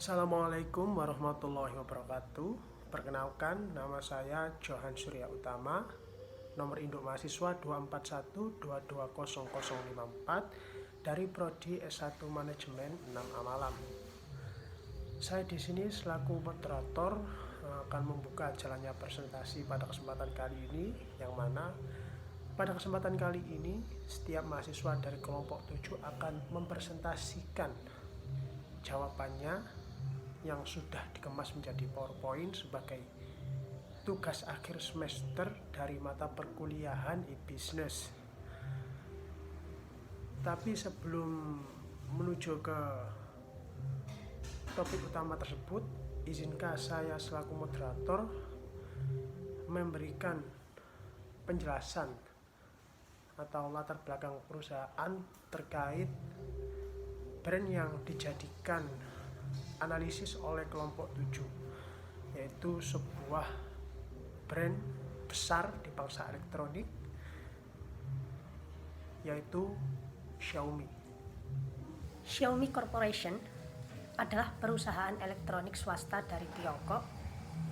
Assalamualaikum warahmatullahi wabarakatuh. Perkenalkan, nama saya Johan Surya Utama. Nomor induk mahasiswa 241220054 dari Prodi S1 Manajemen 6 Amalam. Saya di sini selaku moderator akan membuka jalannya presentasi pada kesempatan kali ini, yang mana pada kesempatan kali ini setiap mahasiswa dari kelompok 7 akan mempresentasikan jawabannya yang sudah dikemas menjadi PowerPoint sebagai tugas akhir semester dari mata perkuliahan e-business. Tapi sebelum menuju ke topik utama tersebut, izinkan saya selaku moderator memberikan penjelasan atau latar belakang perusahaan terkait brand yang dijadikan analisis oleh kelompok 7, yaitu sebuah brand besar di bangsa elektronik, yaitu Xiaomi. Xiaomi Corporation adalah perusahaan elektronik swasta dari Tiongkok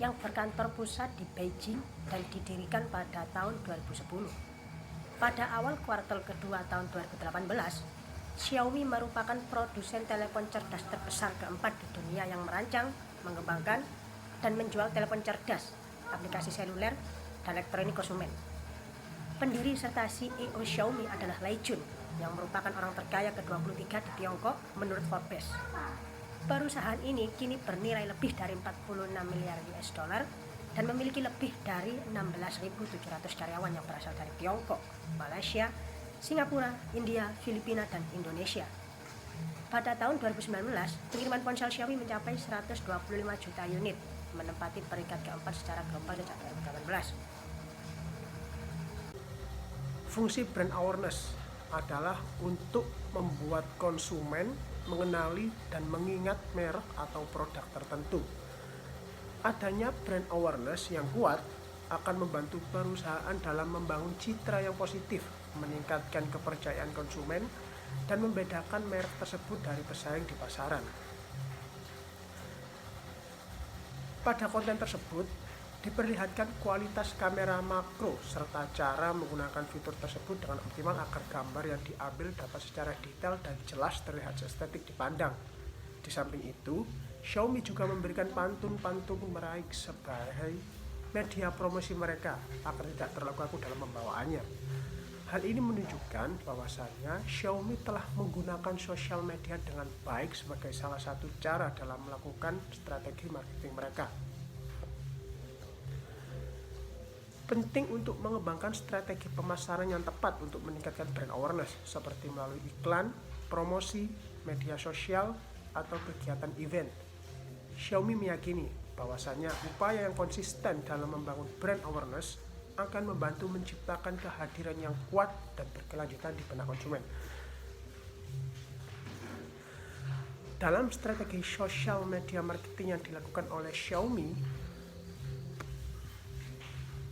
yang berkantor pusat di Beijing dan didirikan pada tahun 2010. Pada awal kuartal kedua tahun 2018, Xiaomi merupakan produsen telepon cerdas terbesar keempat di dunia yang merancang, mengembangkan, dan menjual telepon cerdas, aplikasi seluler, dan elektronik konsumen. Pendiri serta CEO Xiaomi adalah Lei Jun, yang merupakan orang terkaya ke-23 di Tiongkok menurut Forbes. Perusahaan ini kini bernilai lebih dari 46 miliar US dollar dan memiliki lebih dari 16.700 karyawan yang berasal dari Tiongkok, Malaysia, Singapura, India, Filipina, dan Indonesia. Pada tahun 2019, pengiriman ponsel Xiaomi mencapai 125 juta unit, menempati peringkat keempat secara global sejak 2018. Fungsi brand awareness adalah untuk membuat konsumen mengenali dan mengingat merek atau produk tertentu. Adanya brand awareness yang kuat akan membantu perusahaan dalam membangun citra yang positif, meningkatkan kepercayaan konsumen, dan membedakan merek tersebut dari pesaing di pasaran. Pada konten tersebut diperlihatkan kualitas kamera makro serta cara menggunakan fitur tersebut dengan optimal agar gambar yang diambil dapat secara detail dan jelas terlihat estetik dipandang. Di samping itu, Xiaomi juga memberikan pantun-pantun meraih sebagai media promosi mereka agar tidak terlalu kaku dalam pembawaannya. Hal ini menunjukkan bahwasannya Xiaomi telah menggunakan sosial media dengan baik sebagai salah satu cara dalam melakukan strategi marketing mereka. Penting untuk mengembangkan strategi pemasaran yang tepat untuk meningkatkan brand awareness, seperti melalui iklan, promosi, media sosial, atau kegiatan event. Xiaomi meyakini bahwasannya upaya yang konsisten dalam membangun brand awareness akan membantu menciptakan kehadiran yang kuat dan berkelanjutan di benak konsumen. Dalam strategi sosial media marketing yang dilakukan oleh Xiaomi,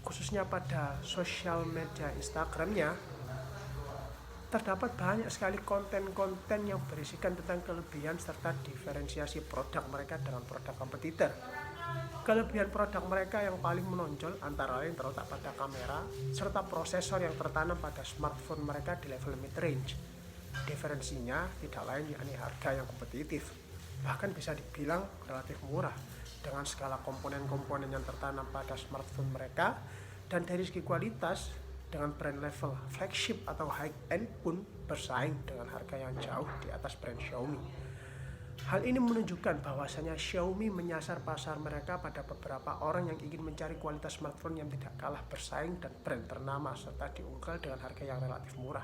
khususnya pada sosial media Instagramnya, terdapat banyak sekali konten-konten yang berisikan tentang kelebihan serta diferensiasi produk mereka dengan produk kompetitor. Kelebihan produk mereka yang paling menonjol antara lain terletak pada kamera serta prosesor yang tertanam pada smartphone mereka di level mid-range. Diferensinya tidak lain yakni harga yang kompetitif, bahkan bisa dibilang relatif murah dengan skala komponen-komponen yang tertanam pada smartphone mereka, dan dari segi kualitas dengan brand level flagship atau high-end pun bersaing dengan harga yang jauh di atas brand Xiaomi. Hal ini menunjukkan bahwasanya Xiaomi menyasar pasar mereka pada beberapa orang yang ingin mencari kualitas smartphone yang tidak kalah bersaing dan brand ternama serta diunggah dengan harga yang relatif murah.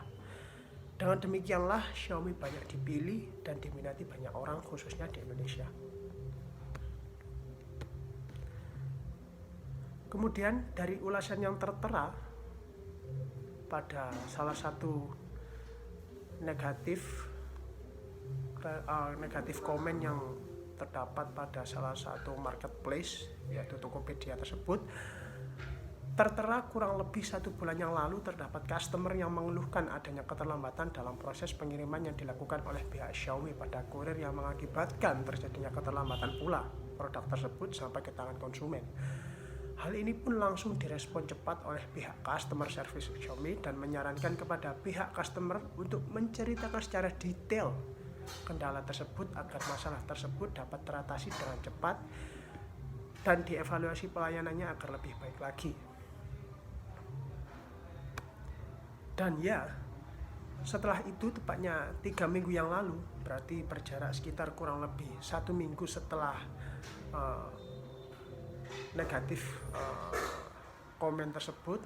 Dengan demikianlah Xiaomi banyak dipilih dan diminati banyak orang, khususnya di Indonesia. Kemudian dari ulasan yang tertera pada salah satu negatif komen yang terdapat pada salah satu marketplace, yaitu Tokopedia tersebut, Tertera kurang lebih 1 bulan yang lalu terdapat customer yang mengeluhkan adanya keterlambatan dalam proses pengiriman yang dilakukan oleh pihak Xiaomi pada kurir yang mengakibatkan terjadinya keterlambatan pula produk tersebut sampai ke tangan konsumen. Hal ini pun langsung direspon cepat oleh pihak customer service Xiaomi dan menyarankan kepada pihak customer untuk menceritakan secara detail kendala tersebut agar masalah tersebut dapat teratasi dengan cepat dan dievaluasi pelayanannya agar lebih baik lagi. Dan ya, setelah itu tepatnya 3 minggu yang lalu, berarti berjarak sekitar kurang lebih 1 minggu setelah negatif komen tersebut,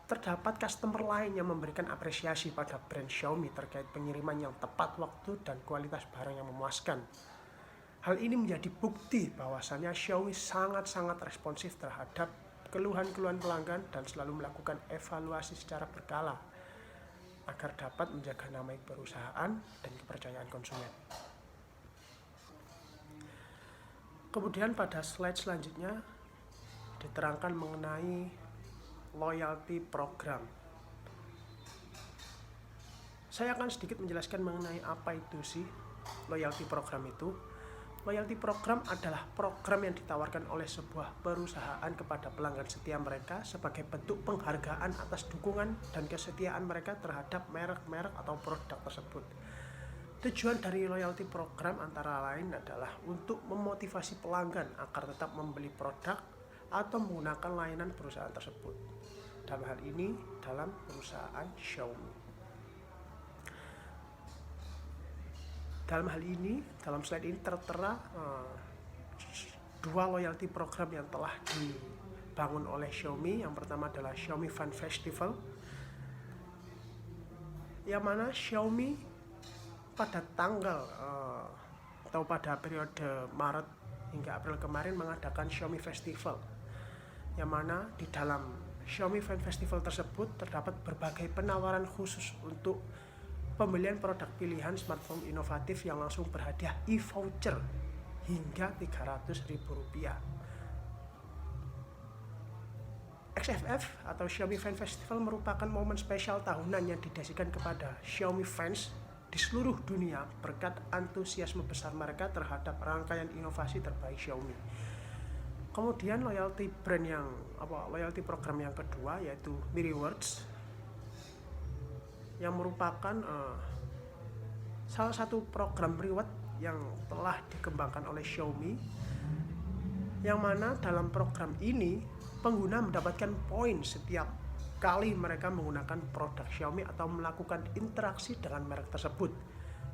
terdapat customer lain yang memberikan apresiasi pada brand Xiaomi terkait pengiriman yang tepat waktu dan kualitas barang yang memuaskan. Hal ini menjadi bukti bahwasannya Xiaomi sangat-sangat responsif terhadap keluhan-keluhan pelanggan dan selalu melakukan evaluasi secara berkala agar dapat menjaga nama baik perusahaan dan kepercayaan konsumen. Kemudian pada slide selanjutnya diterangkan mengenai loyalty program. Saya akan sedikit menjelaskan mengenai apa itu sih loyalty program itu. Loyalty program adalah program yang ditawarkan oleh sebuah perusahaan kepada pelanggan setia mereka sebagai bentuk penghargaan atas dukungan dan kesetiaan mereka terhadap merek-merek atau produk tersebut. Tujuan dari loyalty program antara lain adalah untuk memotivasi pelanggan agar tetap membeli produk atau menggunakan layanan perusahaan tersebut. Dalam hal ini, dalam perusahaan Xiaomi. Dalam slide ini tertera 2 loyalty program yang telah dibangun oleh Xiaomi. Yang pertama adalah Xiaomi Fan Festival, yang mana Xiaomi pada pada periode Maret hingga April kemarin mengadakan Xiaomi Festival, yang mana di dalam Xiaomi Fan Festival tersebut terdapat berbagai penawaran khusus untuk pembelian produk pilihan smartphone inovatif yang langsung berhadiah e-voucher hingga Rp300.000. XFF atau Xiaomi Fan Festival merupakan momen spesial tahunan yang didedikasikan kepada Xiaomi fans di seluruh dunia berkat antusiasme besar mereka terhadap rangkaian inovasi terbaik Xiaomi. Kemudian loyalty program yang kedua yaitu Mi Rewards, yang merupakan salah satu program reward yang telah dikembangkan oleh Xiaomi, yang mana dalam program ini pengguna mendapatkan poin setiap kali mereka menggunakan produk Xiaomi atau melakukan interaksi dengan merek tersebut,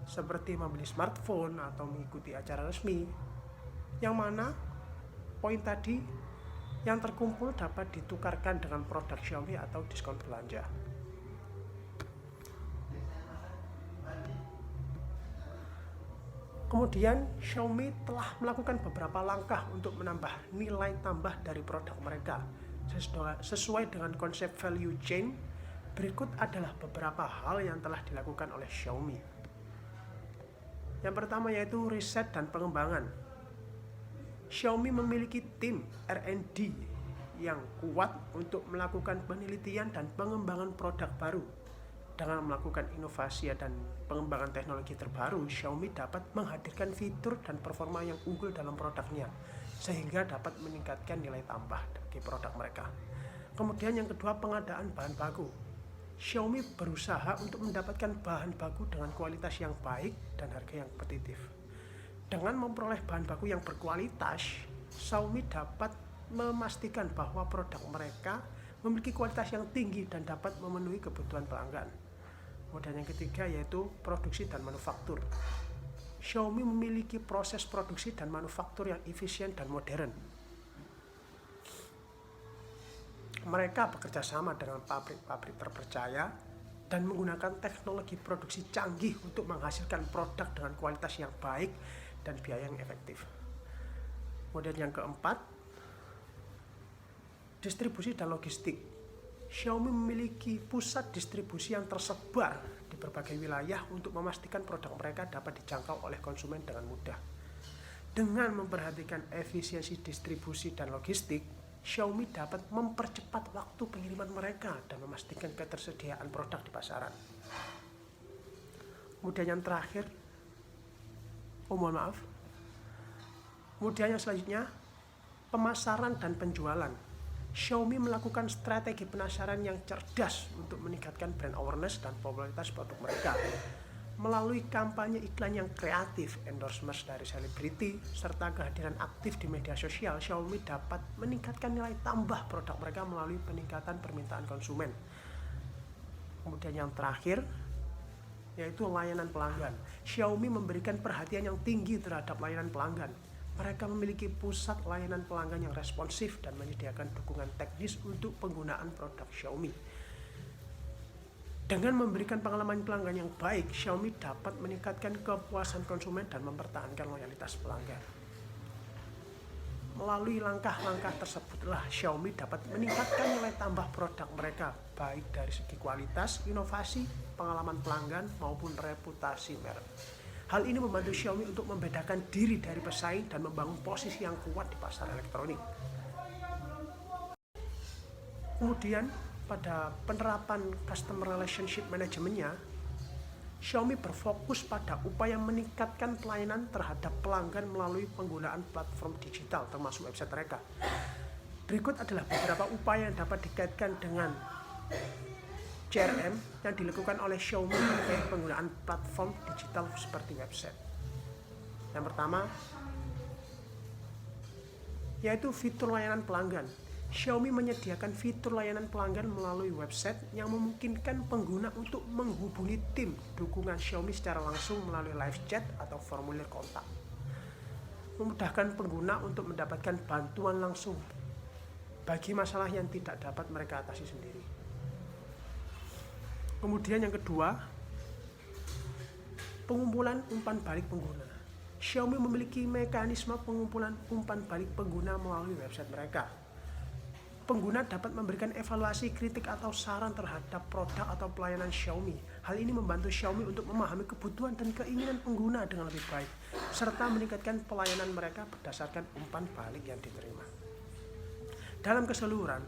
seperti membeli smartphone atau mengikuti acara resmi, yang mana poin tadi yang terkumpul dapat ditukarkan dengan produk Xiaomi atau diskon belanja. Kemudian Xiaomi telah melakukan beberapa langkah untuk menambah nilai tambah dari produk mereka sesuai dengan konsep value chain. Berikut adalah beberapa hal yang telah dilakukan oleh Xiaomi. Yang pertama yaitu riset dan pengembangan. Xiaomi memiliki tim R&D yang kuat untuk melakukan penelitian dan pengembangan produk baru. Dengan melakukan inovasi dan pengembangan teknologi terbaru, Xiaomi dapat menghadirkan fitur dan performa yang unggul dalam produknya, sehingga dapat meningkatkan nilai tambah bagi produk mereka. Kemudian yang kedua, pengadaan bahan baku. Xiaomi berusaha untuk mendapatkan bahan baku dengan kualitas yang baik dan harga yang kompetitif. Dengan memperoleh bahan baku yang berkualitas, Xiaomi dapat memastikan bahwa produk mereka memiliki kualitas yang tinggi dan dapat memenuhi kebutuhan pelanggan. Kemudian yang ketiga yaitu produksi dan manufaktur. Xiaomi memiliki proses produksi dan manufaktur yang efisien dan modern. Mereka bekerja sama dengan pabrik-pabrik terpercaya dan menggunakan teknologi produksi canggih untuk menghasilkan produk dengan kualitas yang baik dan biaya yang efektif. Kemudian yang keempat, distribusi dan logistik. Xiaomi memiliki pusat distribusi yang tersebar di berbagai wilayah untuk memastikan produk mereka dapat dijangkau oleh konsumen dengan mudah. Dengan memperhatikan efisiensi distribusi dan logistik, Xiaomi dapat mempercepat waktu pengiriman mereka dan memastikan ketersediaan produk di pasaran. Kemudian yang terakhir, kemudian yang selanjutnya, pemasaran dan penjualan. Xiaomi melakukan strategi pemasaran yang cerdas untuk meningkatkan brand awareness dan popularitas produk mereka. Melalui kampanye iklan yang kreatif, endorsements dari selebriti, serta kehadiran aktif di media sosial, Xiaomi dapat meningkatkan nilai tambah produk mereka melalui peningkatan permintaan konsumen. Kemudian yang terakhir, yaitu layanan pelanggan. Xiaomi memberikan perhatian yang tinggi terhadap layanan pelanggan. Mereka memiliki pusat layanan pelanggan yang responsif dan menyediakan dukungan teknis untuk penggunaan produk Xiaomi. Dengan memberikan pengalaman pelanggan yang baik, Xiaomi dapat meningkatkan kepuasan konsumen dan mempertahankan loyalitas pelanggan. Melalui langkah-langkah tersebutlah Xiaomi dapat meningkatkan nilai tambah produk mereka, baik dari segi kualitas, inovasi, pengalaman pelanggan, maupun reputasi merek. Hal ini membantu Xiaomi untuk membedakan diri dari pesaing dan membangun posisi yang kuat di pasar elektronik. Kemudian, pada penerapan customer relationship manajemennya, Xiaomi berfokus pada upaya meningkatkan pelayanan terhadap pelanggan melalui penggunaan platform digital termasuk website mereka. Berikut adalah beberapa upaya yang dapat dikaitkan dengan CRM yang dilakukan oleh Xiaomi terkait penggunaan platform digital seperti website. Yang pertama, yaitu fitur layanan pelanggan. Xiaomi menyediakan fitur layanan pelanggan melalui website yang memungkinkan pengguna untuk menghubungi tim dukungan Xiaomi secara langsung melalui live chat atau formulir kontak. Memudahkan pengguna untuk mendapatkan bantuan langsung bagi masalah yang tidak dapat mereka atasi sendiri. Kemudian yang kedua, pengumpulan umpan balik pengguna. Xiaomi memiliki mekanisme pengumpulan umpan balik pengguna melalui website mereka. Pengguna dapat memberikan evaluasi, kritik, atau saran terhadap produk atau pelayanan Xiaomi. Hal ini membantu Xiaomi untuk memahami kebutuhan dan keinginan pengguna dengan lebih baik, serta meningkatkan pelayanan mereka berdasarkan umpan balik yang diterima. Dalam keseluruhan,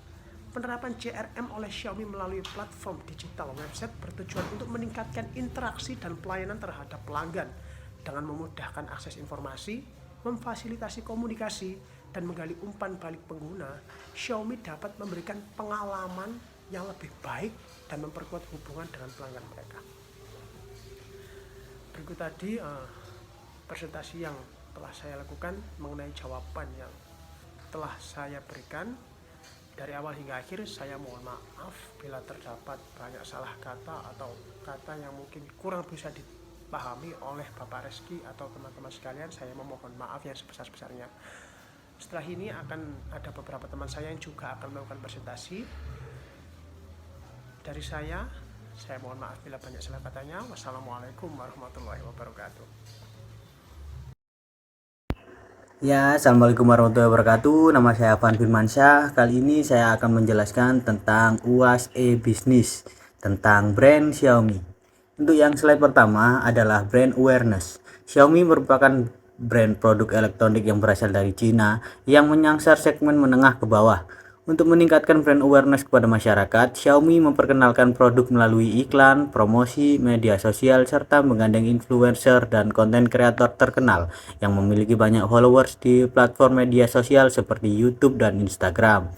penerapan CRM oleh Xiaomi melalui platform digital website bertujuan untuk meningkatkan interaksi dan pelayanan terhadap pelanggan dengan memudahkan akses informasi, memfasilitasi komunikasi, dan menggali umpan balik pengguna. Xiaomi dapat memberikan pengalaman yang lebih baik dan memperkuat hubungan dengan pelanggan mereka. Berikut tadi presentasi yang telah saya lakukan mengenai jawaban yang telah saya berikan. Dari awal hingga akhir saya mohon maaf bila terdapat banyak salah kata atau kata yang mungkin kurang bisa dipahami oleh Bapak Reski atau teman-teman sekalian. Saya memohon maaf yang sebesar-besarnya. Setelah ini akan ada beberapa teman saya yang juga akan melakukan presentasi. Dari saya mohon maaf bila banyak salah katanya. Wassalamualaikum warahmatullahi wabarakatuh. Ya, assalamualaikum warahmatullahi wabarakatuh. Nama saya Afan Firmansyah. Kali ini saya akan menjelaskan tentang UAS e-Business, tentang brand Xiaomi. Untuk yang slide pertama adalah brand awareness. Xiaomi merupakan brand produk elektronik yang berasal dari Cina yang menyangsar segmen menengah ke bawah. Untuk meningkatkan brand awareness kepada masyarakat, Xiaomi memperkenalkan produk melalui iklan, promosi, media sosial, serta menggandeng influencer dan konten kreator terkenal yang memiliki banyak followers di platform media sosial seperti YouTube dan Instagram.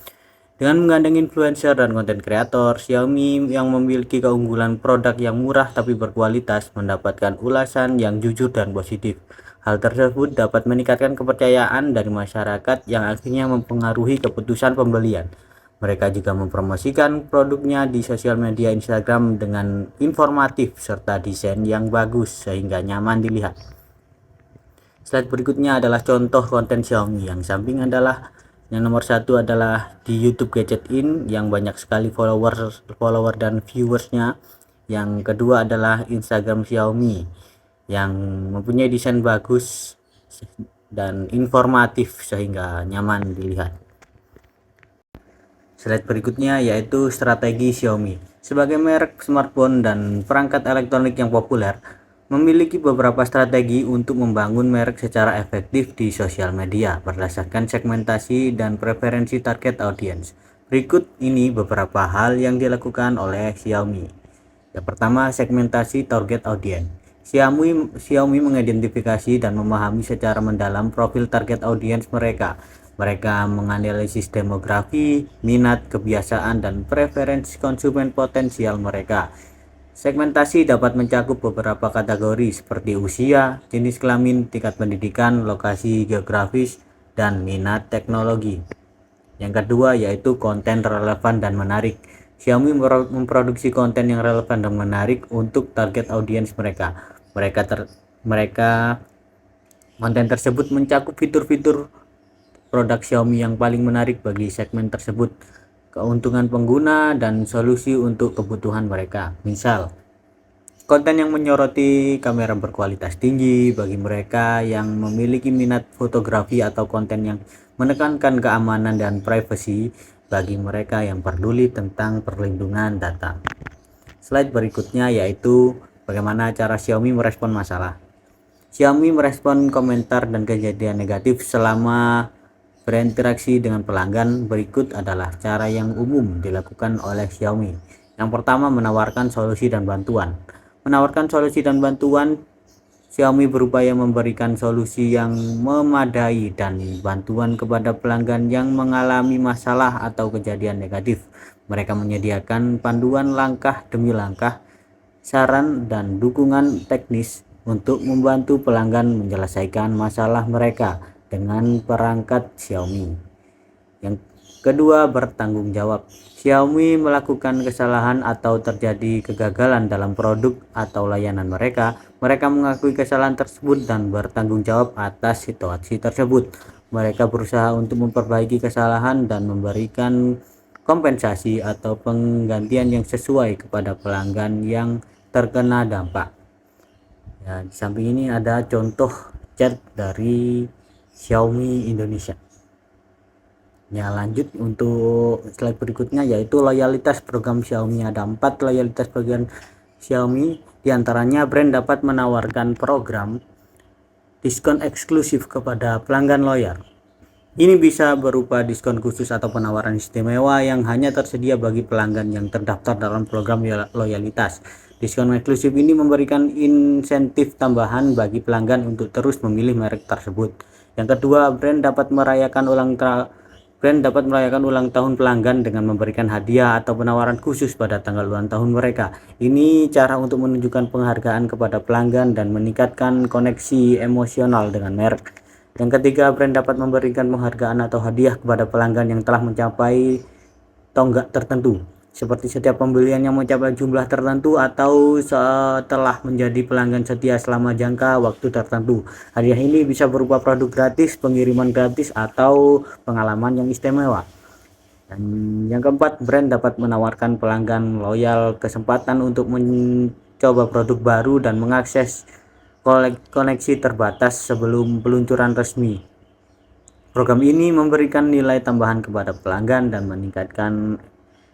Dengan menggandeng influencer dan konten kreator, Xiaomi yang memiliki keunggulan produk yang murah tapi berkualitas mendapatkan ulasan yang jujur dan positif. Hal tersebut dapat meningkatkan kepercayaan dari masyarakat yang akhirnya mempengaruhi keputusan pembelian. Mereka juga mempromosikan produknya di sosial media Instagram dengan informatif serta desain yang bagus sehingga nyaman dilihat. Slide berikutnya adalah contoh konten Xiaomi. Yang samping adalah yang nomor satu adalah di YouTube Gadget In yang banyak sekali follower dan viewersnya. Yang kedua adalah Instagram Xiaomi yang mempunyai desain bagus dan informatif sehingga nyaman dilihat. Slide berikutnya yaitu strategi Xiaomi. Sebagai merek smartphone dan perangkat elektronik yang populer, memiliki beberapa strategi untuk membangun merek secara efektif di sosial media berdasarkan segmentasi dan preferensi target audience. Berikut ini beberapa hal yang dilakukan oleh Xiaomi. Yang pertama, segmentasi target audience. Xiaomi mengidentifikasi dan memahami secara mendalam profil target audience mereka. Mereka menganalisis demografi, minat, kebiasaan, dan preferensi konsumen potensial mereka. Segmentasi dapat mencakup beberapa kategori seperti usia, jenis kelamin, tingkat pendidikan, lokasi geografis, dan minat teknologi. Yang kedua yaitu konten relevan dan menarik. Xiaomi memproduksi konten yang relevan dan menarik untuk target audiens mereka. Konten tersebut mencakup fitur-fitur produk Xiaomi yang paling menarik bagi segmen tersebut, keuntungan pengguna, dan solusi untuk kebutuhan mereka. Misal, konten yang menyoroti kamera berkualitas tinggi bagi mereka yang memiliki minat fotografi, atau konten yang menekankan keamanan dan privasi bagi mereka yang peduli tentang perlindungan data. Slide berikutnya yaitu bagaimana cara Xiaomi merespon masalah. Xiaomi merespon komentar dan kejadian negatif selama berinteraksi dengan pelanggan. Berikut adalah cara yang umum dilakukan oleh Xiaomi. Yang pertama, menawarkan solusi dan bantuan. Xiaomi berupaya memberikan solusi yang memadai dan bantuan kepada pelanggan yang mengalami masalah atau kejadian negatif. Mereka menyediakan panduan langkah demi langkah, saran, dan dukungan teknis untuk membantu pelanggan menyelesaikan masalah mereka dengan perangkat Xiaomi. Yang kedua, bertanggung jawab. Xiaomi melakukan kesalahan atau terjadi kegagalan dalam produk atau layanan mereka. Mereka mengakui kesalahan tersebut dan bertanggung jawab atas situasi tersebut. Mereka berusaha untuk memperbaiki kesalahan dan memberikan kompensasi atau penggantian yang sesuai kepada pelanggan yang terkena dampak. Ya, di samping ini ada contoh chat dari Xiaomi Indonesia. Ya, lanjut untuk slide berikutnya yaitu loyalitas program Xiaomi. Ada 4 loyalitas program Xiaomi. Di antaranya, brand dapat menawarkan program diskon eksklusif kepada pelanggan loyal. Ini bisa berupa diskon khusus atau penawaran istimewa yang hanya tersedia bagi pelanggan yang terdaftar dalam program loyalitas. Diskon eksklusif ini memberikan insentif tambahan bagi pelanggan untuk terus memilih merek tersebut. Yang kedua, brand dapat merayakan ulang tahun pelanggan dengan memberikan hadiah atau penawaran khusus pada tanggal ulang tahun mereka. Ini cara untuk menunjukkan penghargaan kepada pelanggan dan meningkatkan koneksi emosional dengan merek. Yang ketiga, brand dapat memberikan penghargaan atau hadiah kepada pelanggan yang telah mencapai tonggak tertentu, seperti setiap pembelian yang mencapai jumlah tertentu atau setelah menjadi pelanggan setia selama jangka waktu tertentu. Hadiah ini bisa berupa produk gratis, pengiriman gratis, atau pengalaman yang istimewa. Dan yang keempat, brand dapat menawarkan pelanggan loyal kesempatan untuk mencoba produk baru dan mengakses koneksi terbatas sebelum peluncuran resmi. Program ini memberikan nilai tambahan kepada pelanggan dan meningkatkan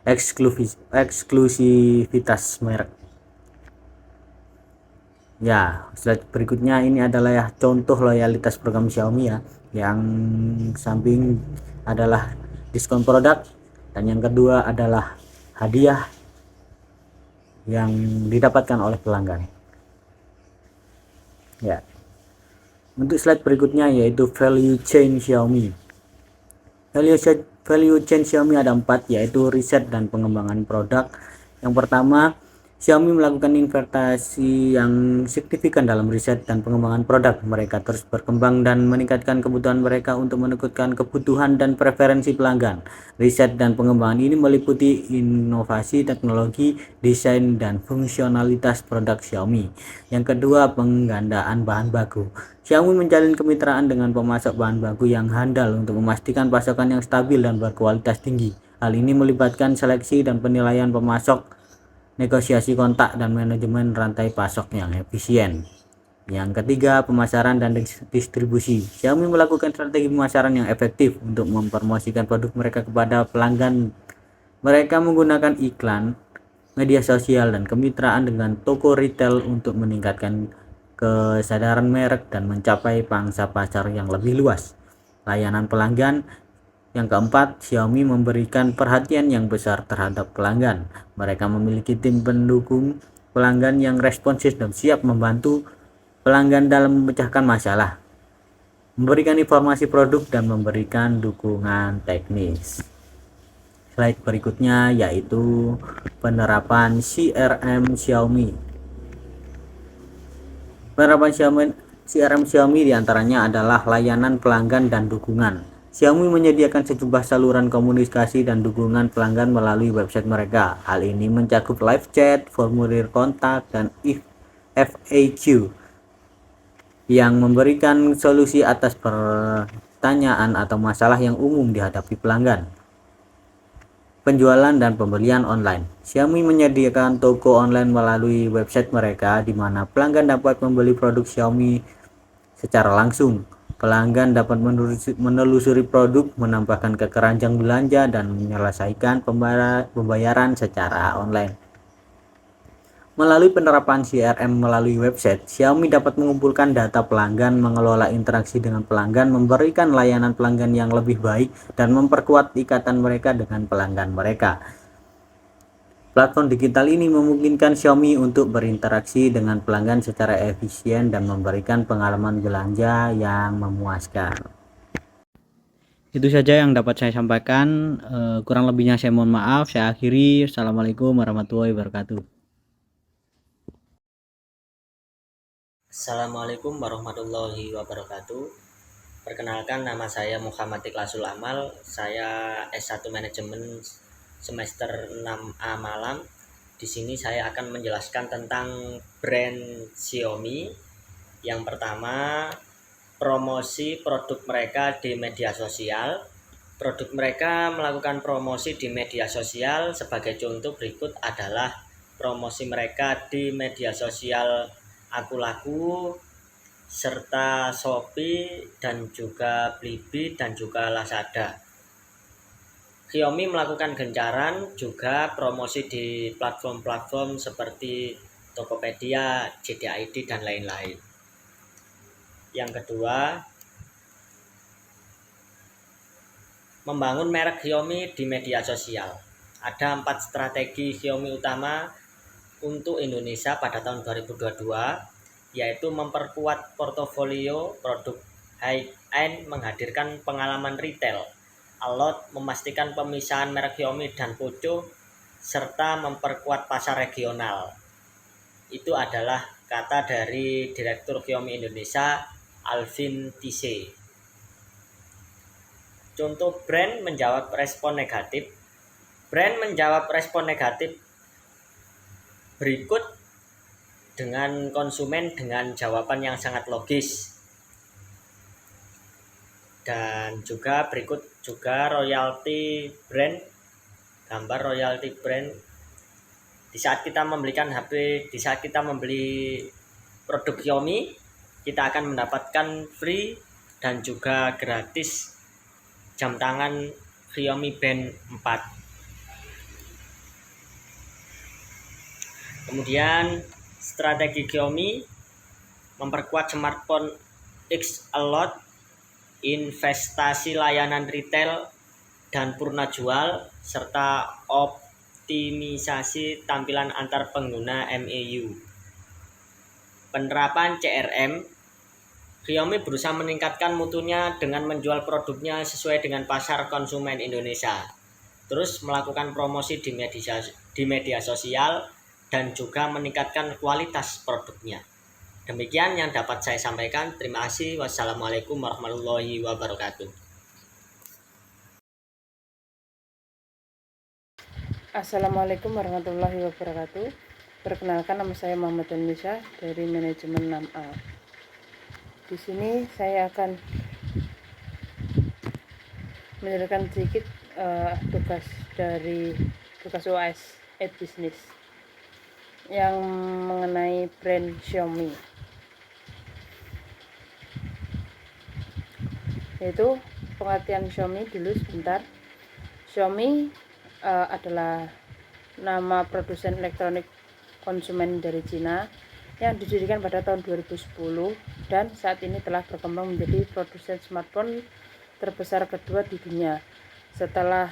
eksklusivitas merek. Ya, slide berikutnya ini adalah contoh loyalitas program Xiaomi ya. Yang samping adalah diskon produk, dan yang kedua adalah hadiah yang didapatkan oleh pelanggan. Ya. Untuk slide berikutnya yaitu value chain Xiaomi. Value chain Xiaomi ada 4, yaitu riset dan pengembangan produk. Yang pertama, Xiaomi melakukan investasi yang signifikan dalam riset dan pengembangan produk. Mereka terus berkembang dan meningkatkan kebutuhan mereka untuk menekutkan kebutuhan dan preferensi pelanggan. Riset dan pengembangan ini meliputi inovasi teknologi, desain, dan fungsionalitas produk Xiaomi. Yang kedua, penggandaan bahan baku. Xiaomi menjalin kemitraan dengan pemasok bahan baku yang handal untuk memastikan pasokan yang stabil dan berkualitas tinggi. Hal ini melibatkan seleksi dan penilaian pemasok, negosiasi kontak, dan manajemen rantai pasok yang efisien. Yang ketiga, pemasaran dan distribusi. Xiaomi melakukan strategi pemasaran yang efektif untuk mempromosikan produk mereka kepada pelanggan. Mereka menggunakan iklan, media sosial, dan kemitraan dengan toko retail untuk meningkatkan kesadaran merek, dan mencapai pangsa pasar yang lebih luas. Layanan pelanggan. Yang keempat, Xiaomi memberikan perhatian yang besar terhadap pelanggan. Mereka memiliki tim pendukung pelanggan yang responsif dan siap membantu pelanggan dalam memecahkan masalah, memberikan informasi produk, dan memberikan dukungan teknis. Slide berikutnya yaitu penerapan CRM Xiaomi. Penerapan CRM Xiaomi diantaranya adalah layanan pelanggan dan dukungan. Xiaomi menyediakan sejumlah saluran komunikasi dan dukungan pelanggan melalui website mereka. Hal ini mencakup live chat, formulir kontak, dan FAQ yang memberikan solusi atas pertanyaan atau masalah yang umum dihadapi pelanggan. Penjualan dan pembelian online. Xiaomi menyediakan toko online melalui website mereka di mana pelanggan dapat membeli produk Xiaomi secara langsung. Pelanggan dapat menelusuri produk, menambahkan ke keranjang belanja, dan menyelesaikan pembayaran secara online. Melalui penerapan CRM melalui website, Xiaomi dapat mengumpulkan data pelanggan, mengelola interaksi dengan pelanggan, memberikan layanan pelanggan yang lebih baik, dan memperkuat ikatan mereka dengan pelanggan mereka. Platform digital ini memungkinkan Xiaomi untuk berinteraksi dengan pelanggan secara efisien dan memberikan pengalaman belanja yang memuaskan. Itu saja yang dapat saya sampaikan. Kurang lebihnya saya mohon maaf. Saya akhiri. Assalamualaikum warahmatullahi wabarakatuh. Assalamualaikum warahmatullahi wabarakatuh. Perkenalkan, nama saya Muhammad Ikhlasul Amal. Saya S1 Manajemen semester 6A Malang. Di sini saya akan menjelaskan tentang brand Xiaomi. Yang pertama, promosi produk mereka di media sosial. Produk mereka melakukan promosi di media sosial. Sebagai contoh berikut adalah promosi mereka di media sosial Akulaku, serta Shopee, dan juga Blibli, dan juga Lazada. Xiaomi melakukan gencaran juga promosi di platform-platform seperti Tokopedia, JD.id, dan lain-lain. Yang kedua, membangun merek Xiaomi di media sosial. Ada 4 strategi Xiaomi utama untuk Indonesia pada tahun 2022, yaitu memperkuat portofolio produk high-end, menghadirkan pengalaman retail, alot, memastikan pemisahan merek Xiaomi dan Poco, serta memperkuat pasar regional. Itu adalah kata dari Direktur Xiaomi Indonesia, Alvin Tise. Contoh brand menjawab respon negatif. Brand menjawab respon negatif berikut dengan konsumen dengan jawaban yang sangat logis. Dan juga berikut juga royalty brand, gambar royalty brand. Di saat kita membelikan HP, di saat kita membeli produk Xiaomi, kita akan mendapatkan free dan juga gratis jam tangan Xiaomi Band 4. Kemudian strategi Xiaomi memperkuat smartphone X Alot, investasi layanan retail dan purna jual, serta optimisasi tampilan antar pengguna MAU. Penerapan CRM, Xiaomi berusaha meningkatkan mutunya dengan menjual produknya sesuai dengan pasar konsumen Indonesia. Terus melakukan promosi di media sosial dan juga meningkatkan kualitas produknya. Demikian yang dapat saya sampaikan. Terima kasih. Wassalamualaikum warahmatullahi wabarakatuh. Assalamualaikum warahmatullahi wabarakatuh. Perkenalkan, nama saya Muhammad Nisa dari Manajemen 6A. Di sini saya akan menjelaskan sedikit tugas UAS e-business yang mengenai brand Xiaomi, yaitu pengertian Xiaomi dulu sebentar. Xiaomi adalah nama produsen elektronik konsumen dari Cina yang didirikan pada tahun 2010 dan saat ini telah berkembang menjadi produsen smartphone terbesar kedua di dunia setelah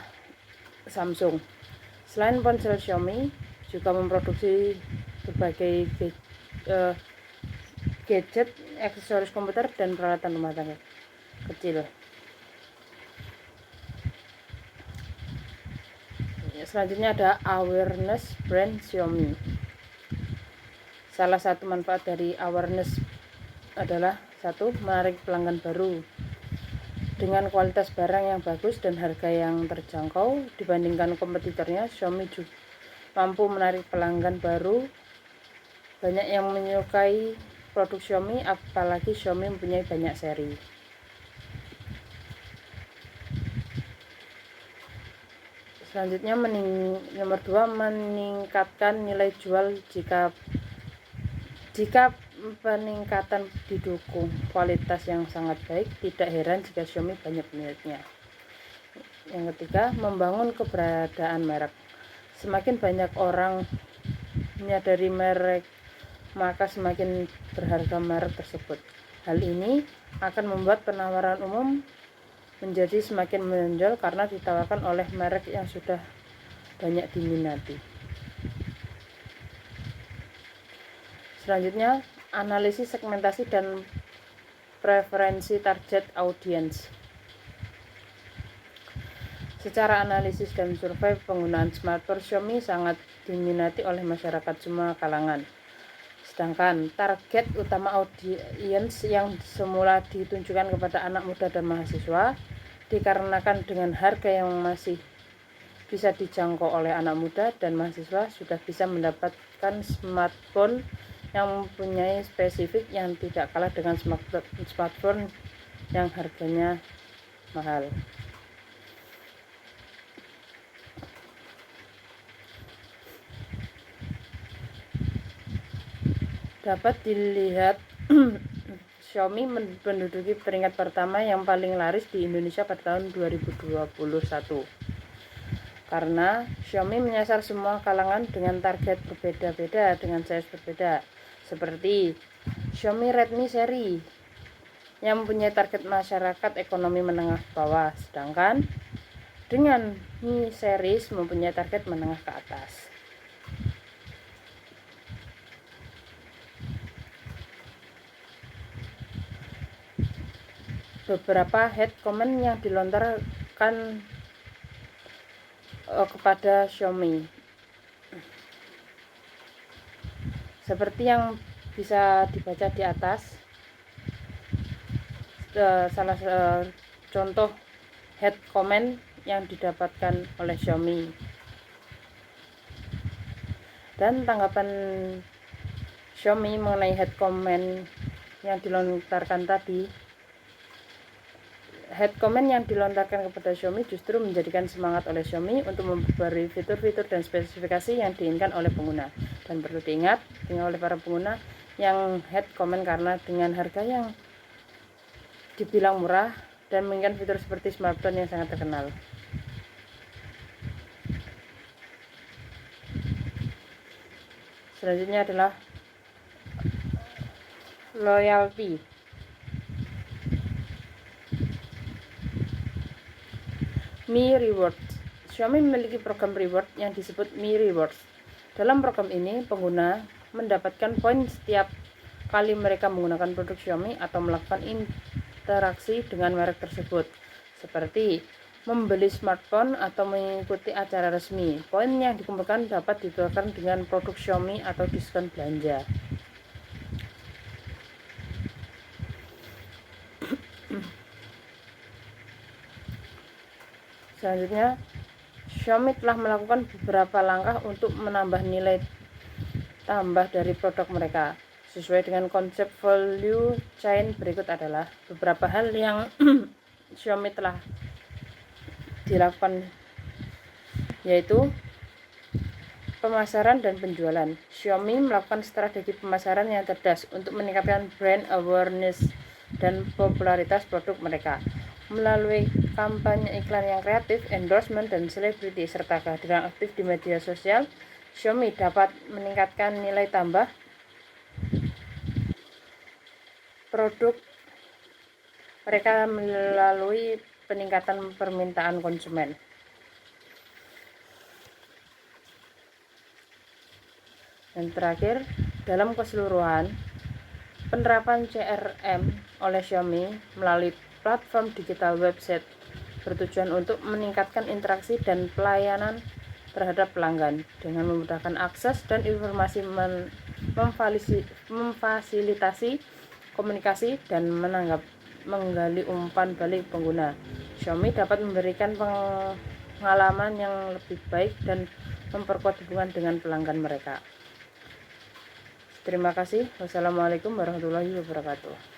Samsung. Selain ponsel, Xiaomi juga memproduksi berbagai gadget, aksesoris komputer, dan peralatan rumah tangga kecil. Selanjutnya ada awareness brand Xiaomi. Salah satu manfaat dari awareness adalah satu, menarik pelanggan baru. Dengan kualitas barang yang bagus dan harga yang terjangkau dibandingkan kompetitornya, Xiaomi juga mampu menarik pelanggan baru. Banyak yang menyukai produk Xiaomi, apalagi Xiaomi mempunyai banyak seri. Selanjutnya nomor 2, meningkatkan nilai jual. Jika peningkatan didukung kualitas yang sangat baik, tidak heran jika Xiaomi banyak pemiliknya. Yang ketiga, membangun keberadaan merek. Semakin banyak orang menyadari merek, maka semakin berharga merek tersebut. Hal ini akan membuat penawaran umum menjadi semakin menonjol karena ditawarkan oleh merek yang sudah banyak diminati. Selanjutnya, analisis segmentasi dan preferensi target audience. Secara analisis dan survei penggunaan smartphone, Xiaomi sangat diminati oleh masyarakat semua kalangan. Sedangkan target utama audiens yang semula ditunjukkan kepada anak muda dan mahasiswa, dikarenakan dengan harga yang masih bisa dijangkau oleh anak muda dan mahasiswa, sudah bisa mendapatkan smartphone yang mempunyai spesifik yang tidak kalah dengan smartphone yang harganya mahal. Dapat dilihat Xiaomi menduduki peringkat pertama yang paling laris di Indonesia pada tahun 2021. Karena Xiaomi menyasar semua kalangan dengan target berbeda-beda dengan size berbeda. Seperti Xiaomi Redmi seri yang mempunyai target masyarakat ekonomi menengah bawah, sedangkan dengan Mi series mempunyai target menengah ke atas. Beberapa head comment yang dilontarkan kepada Xiaomi, seperti yang bisa dibaca di atas. Salah contoh head comment yang didapatkan oleh Xiaomi, dan tanggapan Xiaomi mengenai head comment yang dilontarkan tadi. Head comment yang dilontarkan kepada Xiaomi justru menjadikan semangat oleh Xiaomi untuk memberi fitur-fitur dan spesifikasi yang diinginkan oleh pengguna. Dan perlu diingat oleh para pengguna yang head comment karena dengan harga yang dibilang murah dan menginginkan fitur seperti smartphone yang sangat terkenal. Selanjutnya adalah loyalty. Mi Rewards. Xiaomi memiliki program reward yang disebut Mi Rewards. Dalam program ini, pengguna mendapatkan poin setiap kali mereka menggunakan produk Xiaomi atau melakukan interaksi dengan merek tersebut, seperti membeli smartphone atau mengikuti acara resmi. Poin yang dikumpulkan dapat ditukarkan dengan produk Xiaomi atau diskon belanja. Selanjutnya, Xiaomi telah melakukan beberapa langkah untuk menambah nilai tambah dari produk mereka. Sesuai dengan konsep value chain, berikut adalah beberapa hal yang Xiaomi telah dilakukan, yaitu pemasaran dan penjualan. Xiaomi melakukan strategi pemasaran yang cerdas untuk meningkatkan brand awareness dan popularitas produk mereka. Melalui kampanye iklan yang kreatif, endorsement, dan selebriti, serta kehadiran aktif di media sosial, Xiaomi dapat meningkatkan nilai tambah produk mereka melalui peningkatan permintaan konsumen. Dan terakhir, dalam keseluruhan, penerapan CRM oleh Xiaomi melalui platform digital website bertujuan untuk meningkatkan interaksi dan pelayanan terhadap pelanggan dengan memudahkan akses dan informasi, memfasilitasi komunikasi dan menggali umpan balik pengguna. Xiaomi dapat memberikan pengalaman yang lebih baik dan memperkuat hubungan dengan pelanggan mereka. Terima kasih. Wassalamualaikum warahmatullahi wabarakatuh.